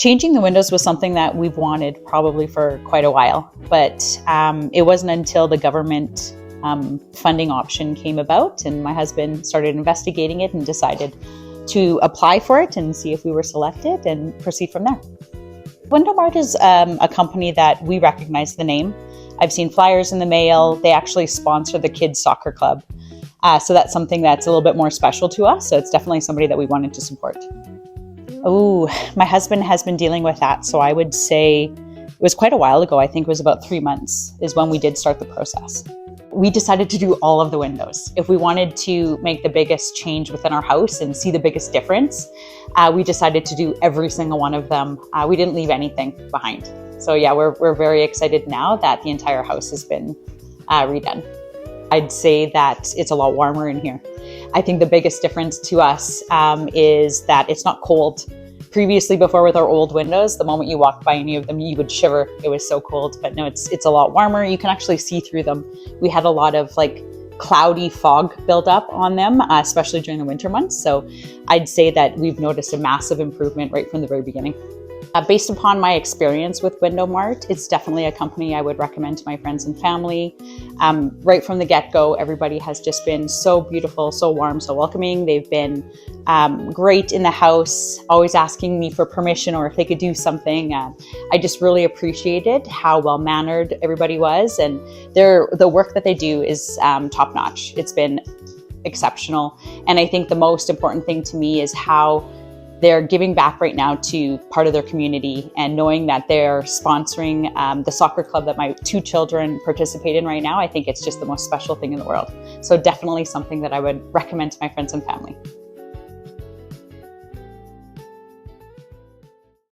Changing the windows was something that we've wanted probably for quite a while, but it wasn't until the government funding option came about and my husband started investigating it and decided to apply for it and see if we were selected and proceed from there. Window Mart is a company that we recognize the name. I've seen flyers in the mail. They actually sponsor the kids soccer club. So that's something that's a little bit more special to us. So it's definitely somebody that we wanted to support. Oh, my husband has been dealing with that. So I would say it was quite a while ago. I think it was about 3 months is when we did start the process. We decided to do all of the windows. If we wanted to make the biggest change within our house and see the biggest difference, we decided to do every single one of them. We didn't leave anything behind. So yeah, we're very excited now that the entire house has been redone. I'd say that it's a lot warmer in here. I think the biggest difference to us is that it's not cold. Previously, before with our old windows, the moment you walked by any of them, you would shiver. It was so cold, but no, it's a lot warmer. You can actually see through them. We had a lot of cloudy fog built up on them, especially during the winter months. So I'd say that we've noticed a massive improvement right from the very beginning. Based upon my experience with Window Mart, it's definitely a company I would recommend to my friends and family. Right from the get-go, everybody has just been so beautiful, so warm, so welcoming. They've been great in the house, always asking me for permission or if they could do something. I just really appreciated how well-mannered everybody was, and the work that they do is top-notch. It's been exceptional, and I think the most important thing to me is how they're giving back right now to part of their community, and knowing that they're sponsoring the soccer club that my 2 children participate in right now. I think it's just the most special thing in the world. So definitely something that I would recommend to my friends and family.